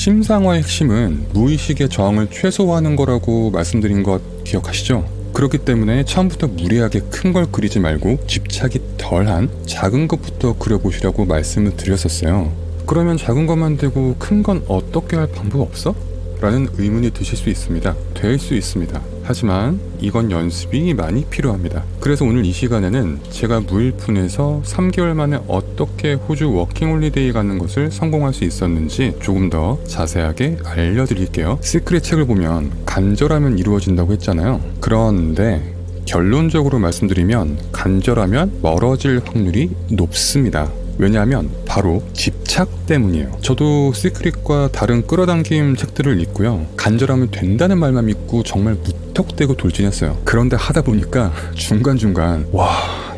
심상화의 핵심은 무의식의 저항을 최소화하는 거라고 말씀드린 것 기억하시죠? 그렇기 때문에 처음부터 무리하게 큰 걸 그리지 말고 집착이 덜한 작은 것부터 그려보시라고 말씀을 드렸었어요. 그러면 작은 것만 되고 큰 건 어떻게 할 방법 없어? 라는 의문이 드실 수 있습니다. 될 수 있습니다. 하지만 이건 연습이 많이 필요합니다. 그래서 오늘 이 시간에는 제가 무일푼에서 3개월 만에 어떻게 호주 워킹홀리데이 가는 것을 성공할 수 있었는지 조금 더 자세하게 알려드릴게요. 시크릿 책을 보면 간절하면 이루어진다고 했잖아요. 그런데 결론적으로 말씀드리면 간절하면 멀어질 확률이 높습니다. 왜냐하면 바로 집착 때문이에요. 저도 시크릿과 다른 끌어당김 책들을 읽고요. 간절하면 된다는 말만 믿고 정말 무턱대고 돌진했어요. 그런데 하다 보니까 중간중간 와,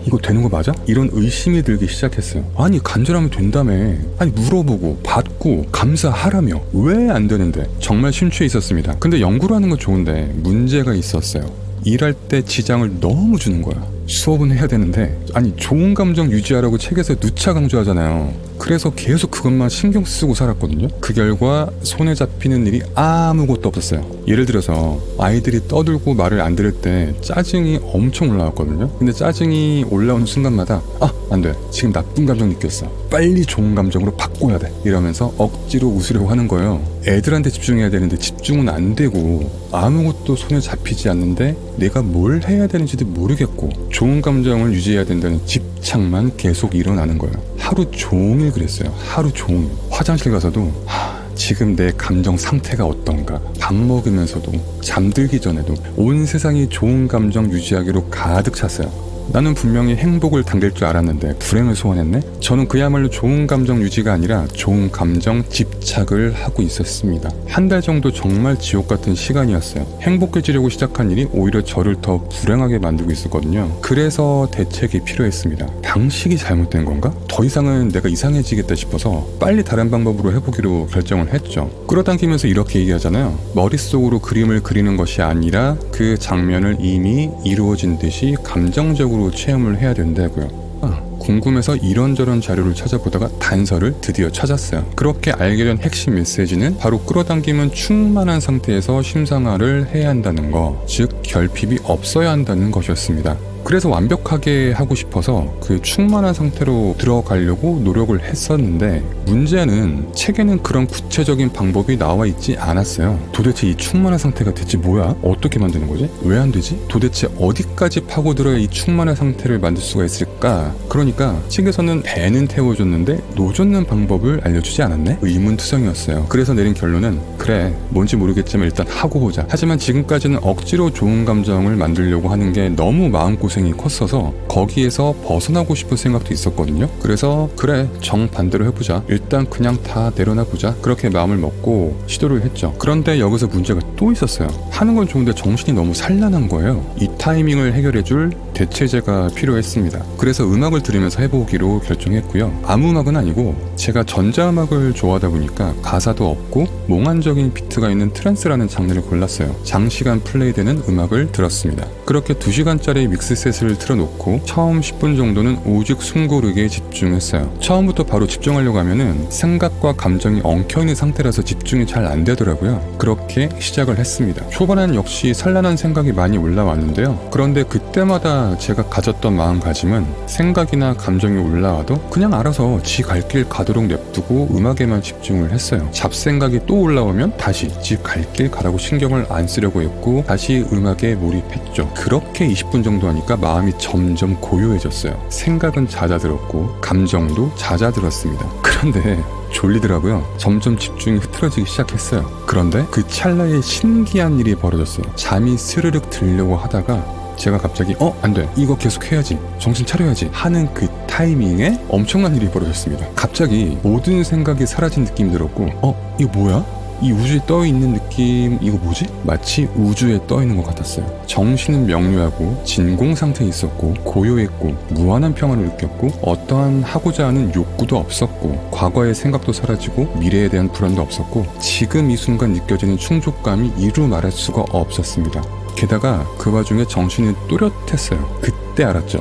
이거 되는 거 맞아? 이런 의심이 들기 시작했어요. 아니 간절하면 된다며. 아니 물어보고 받고 감사하라며 왜 안 되는데. 정말 심취해 있었습니다. 근데 연구를 하는 건 좋은데 문제가 있었어요. 일할 때 지장을 너무 주는 거야. 수업은 해야 되는데 아니 좋은 감정 유지하라고 책에서 누차 강조하잖아요. 그래서 계속 그것만 신경 쓰고 살았거든요. 그 결과 손에 잡히는 일이 아무것도 없었어요. 예를 들어서 아이들이 떠들고 말을 안 들을 때 짜증이 엄청 올라왔거든요. 근데 짜증이 올라오는 순간마다 안 돼. 지금 나쁜 감정 느꼈어. 빨리 좋은 감정으로 바꿔야 돼. 이러면서 억지로 웃으려고 하는 거예요. 애들한테 집중해야 되는데 집중은 안 되고 아무것도 손에 잡히지 않는데 내가 뭘 해야 되는지도 모르겠고 좋은 감정을 유지해야 된다는 집착만 계속 일어나는 거예요. 하루 종일 그랬어요. 하루 종일. 화장실 가서도 지금 내 감정 상태가 어떤가. 밥 먹으면서도 잠들기 전에도 온 세상이 좋은 감정 유지하기로 가득 찼어요. 나는 분명히 행복을 당길 줄 알았는데 불행을 소원했네? 저는 그야말로 좋은 감정 유지가 아니라 좋은 감정 집착을 하고 있었습니다. 한 달 정도 정말 지옥 같은 시간이었어요. 행복해지려고 시작한 일이 오히려 저를 더 불행하게 만들고 있었거든요. 그래서 대책이 필요했습니다. 방식이 잘못된 건가? 더 이상은 내가 이상해지겠다 싶어서 빨리 다른 방법으로 해보기로 결정을 했죠. 끌어당기면서 이렇게 얘기하잖아요. 머릿속으로 그림을 그리는 것이 아니라 그 장면을 이미 이루어진 듯이 감정적으로 체험을 해야 된다고요. 궁금해서 이런저런 자료를 찾아보다가 단서를 드디어 찾았어요. 그렇게 알게 된 핵심 메시지는 바로 끌어당김은 충만한 상태에서 심상화를 해야 한다는 거, 즉 결핍이 없어야 한다는 것이었습니다. 그래서 완벽하게 하고 싶어서 그 충만한 상태로 들어가려고 노력을 했었는데 문제는 책에는 그런 구체적인 방법이 나와 있지 않았어요. 도대체 이 충만한 상태가 대체 뭐야? 어떻게 만드는 거지? 왜 안 되지? 도대체 어디까지 파고들어야 이 충만한 상태를 만들 수가 있을까? 그러니까 책에서는 배는 태워줬는데 노젓는 방법을 알려주지 않았네? 의문투성이었어요. 그래서 내린 결론은 그래, 뭔지 모르겠지만 일단 하고 보자. 하지만 지금까지는 억지로 좋은 감정을 만들려고 하는 게 너무 마음고생이 컸어서 거기에서 벗어나고 싶은 생각도 있었거든요. 그래서 그래, 정반대로 해보자. 일단 그냥 다 내려놔보자. 그렇게 마음을 먹고 시도를 했죠. 그런데 여기서 문제가 또 있었어요. 하는 건 좋은데 정신이 너무 산란한 거예요. 이 타이밍을 해결해줄 대체제가 필요했습니다. 그래서 음악을 들으면서 해보기로 결정했고요. 아무 음악은 아니고 제가 전자음악을 좋아하다 보니까 가사도 없고 몽환적인 비트가 있는 트랜스라는 장르를 골랐어요. 장시간 플레이되는 음악을 들었습니다. 그렇게 2시간짜리 믹스셋을 틀어놓고 처음 10분 정도는 오직 숨 고르게 집중했어요. 처음부터 바로 집중하려고 하면은 생각과 감정이 엉켜있는 상태라서 집중이 잘 안 되더라고요. 그렇게 시작을 했습니다. 초반엔 역시 산란한 생각이 많이 올라왔는데요. 그런데 그때마다 제가 가졌던 마음가짐은 생각이나 감정이 올라와도 그냥 알아서 지 갈 길 가도록 냅두고 음악에만 집중을 했어요. 잡생각이 또 올라오면 다시 지 갈 길 가라고 신경을 안 쓰려고 했고 다시 음악에 몰입했죠. 그렇게 20분 정도 하니까 마음이 점점 고요해졌어요. 생각은 잦아들었고 감정도 잦아들었습니다. 그런데 졸리더라고요. 점점 집중이 흐트러지기 시작했어요. 그런데 그 찰나에 신기한 일이 벌어졌어요. 잠이 스르륵 들려고 하다가 제가 갑자기 안 돼, 이거 계속 해야지, 정신 차려야지 하는 그 타이밍에 엄청난 일이 벌어졌습니다. 갑자기 모든 생각이 사라진 느낌이 들었고 이거 뭐야? 이 우주에 떠있는 느낌, 이거 뭐지? 마치 우주에 떠있는 것 같았어요. 정신은 명료하고 진공 상태에 있었고 고요했고 무한한 평화를 느꼈고 어떠한 하고자 하는 욕구도 없었고 과거의 생각도 사라지고 미래에 대한 불안도 없었고 지금 이 순간 느껴지는 충족감이 이루 말할 수가 없었습니다. 게다가 그 와중에 정신이 또렷했어요. 그때 알았죠.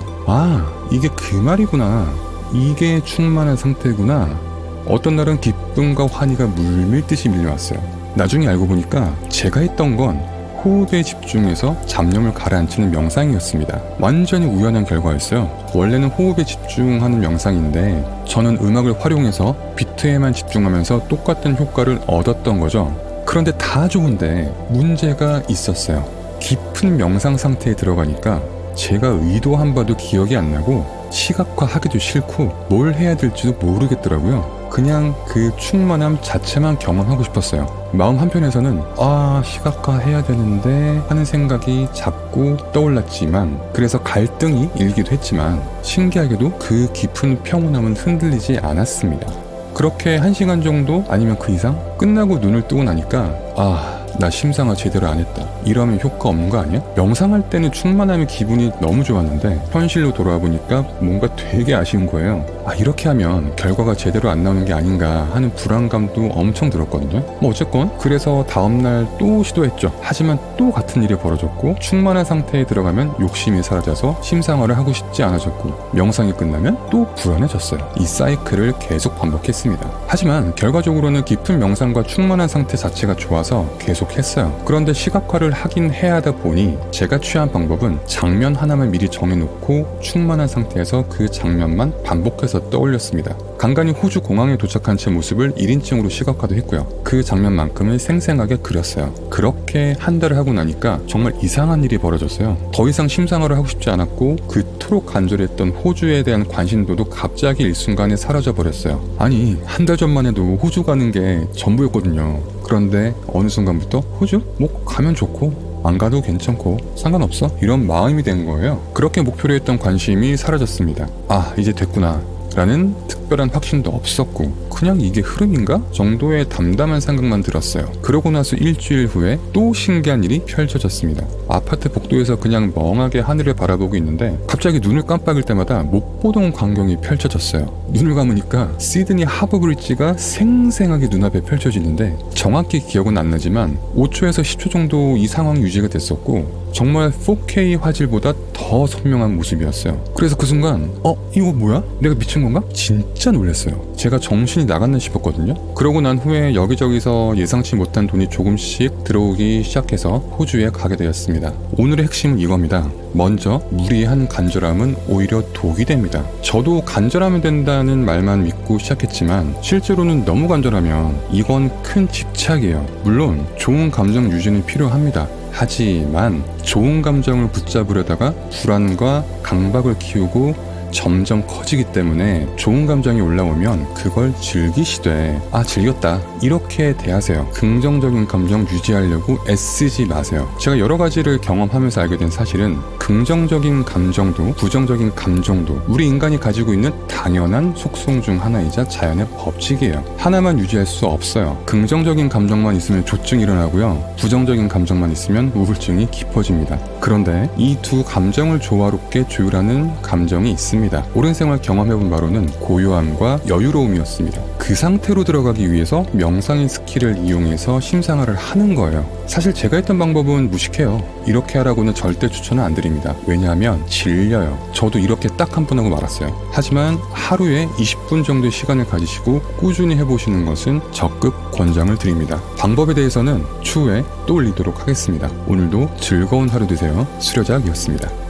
이게 그 말이구나. 이게 충만한 상태구나. 어떤 날은 기쁨과 환희가 물밀듯이 밀려왔어요. 나중에 알고 보니까 제가 했던 건 호흡에 집중해서 잡념을 가라앉히는 명상이었습니다. 완전히 우연한 결과였어요. 원래는 호흡에 집중하는 명상인데 저는 음악을 활용해서 비트에만 집중하면서 똑같은 효과를 얻었던 거죠. 그런데 다 좋은데 문제가 있었어요. 깊은 명상 상태에 들어가니까 제가 의도한 바도 기억이 안 나고 시각화하기도 싫고 뭘 해야 될지도 모르겠더라고요. 그냥 그 충만함 자체만 경험하고 싶었어요. 마음 한편에서는 시각화 해야 되는데 하는 생각이 자꾸 떠올랐지만, 그래서 갈등이 일기도 했지만 신기하게도 그 깊은 평온함은 흔들리지 않았습니다. 그렇게 1시간 정도 아니면 그 이상 끝나고 눈을 뜨고 나니까 나 심상화 제대로 안 했다, 이러면 효과 없는 거 아니야? 명상할 때는 충만함의 기분이 너무 좋았는데 현실로 돌아와 보니까 뭔가 되게 아쉬운 거예요. 이렇게 하면 결과가 제대로 안 나오는 게 아닌가 하는 불안감도 엄청 들었거든요. 어쨌건 그래서 다음날 또 시도했죠. 하지만 또 같은 일이 벌어졌고, 충만한 상태에 들어가면 욕심이 사라져서 심상화를 하고 싶지 않아졌고, 명상이 끝나면 또 불안해졌어요. 이 사이클을 계속 반복했습니다. 하지만 결과적으로는 깊은 명상과 충만한 상태 자체가 좋아서 계속 했어요. 그런데 시각화를 하긴 해야 하다 보니 제가 취한 방법은 장면 하나만 미리 정해놓고 충만한 상태에서 그 장면만 반복해서 떠올렸습니다. 간간히 호주 공항에 도착한 제 모습을 1인칭으로 시각화도 했고요. 그 장면만큼을 생생하게 그렸어요. 그렇게 한 달을 하고 나니까 정말 이상한 일이 벌어졌어요. 더 이상 심상화를 하고 싶지 않았고, 그토록 간절했던 호주에 대한 관심도도 갑자기 일순간에 사라져버렸어요. 아니, 한 달 전만 해도 호주 가는 게 전부였거든요. 그런데 어느 순간부터 호주? 가면 좋고 안 가도 괜찮고 상관없어, 이런 마음이 된 거예요. 그렇게 목표로 했던 관심이 사라졌습니다. 이제 됐구나 라는 특별한 확신도 없었고, 그냥 이게 흐름인가? 정도의 담담한 생각만 들었어요. 그러고 나서 일주일 후에 또 신기한 일이 펼쳐졌습니다. 아파트 복도에서 그냥 멍하게 하늘을 바라보고 있는데 갑자기 눈을 깜빡일 때마다 못 보던 광경이 펼쳐졌어요. 눈을 감으니까 시드니 하버 브릿지가 생생하게 눈앞에 펼쳐지는데, 정확히 기억은 안 나지만 5초에서 10초 정도 이 상황이 유지가 됐었고, 정말 4K 화질보다 더 선명한 모습이었어요. 그래서 그 순간 이거 뭐야? 내가 미친 건가? 진짜 놀랐어요. 제가 정신이 나갔나 싶었거든요. 그러고 난 후에 여기저기서 예상치 못한 돈이 조금씩 들어오기 시작해서 호주에 가게 되었습니다. 오늘의 핵심은 이겁니다. 먼저 무리한 간절함은 오히려 독이 됩니다. 저도 간절하면 된다는 말만 믿고 시작했지만 실제로는 너무 간절하면 이건 큰 집착이에요. 물론 좋은 감정 유지는 필요합니다. 하지만 좋은 감정을 붙잡으려다가 불안과 강박을 키우고 점점 커지기 때문에 좋은 감정이 올라오면 그걸 즐기시되 즐겼다 이렇게 대하세요. 긍정적인 감정 유지하려고 애쓰지 마세요. 제가 여러 가지를 경험하면서 알게 된 사실은 긍정적인 감정도 부정적인 감정도 우리 인간이 가지고 있는 당연한 속성 중 하나이자 자연의 법칙이에요. 하나만 유지할 수 없어요. 긍정적인 감정만 있으면 조증이 일어나고요, 부정적인 감정만 있으면 우울증이 깊어집니다. 그런데 이 두 감정을 조화롭게 조율하는 감정이 있습니다. 오랜 생활 경험해본 바로는 고요함과 여유로움이었습니다. 그 상태로 들어가기 위해서 명상의 스킬을 이용해서 심상화를 하는 거예요. 사실 제가 했던 방법은 무식해요. 이렇게 하라고는 절대 추천은 안 드립니다. 왜냐하면 질려요. 저도 이렇게 딱 한 번 하고 말았어요. 하지만 하루에 20분 정도의 시간을 가지시고 꾸준히 해보시는 것은 적극 권장을 드립니다. 방법에 대해서는 추후에 또 올리도록 하겠습니다. 오늘도 즐거운 하루 되세요. 수려작이었습니다.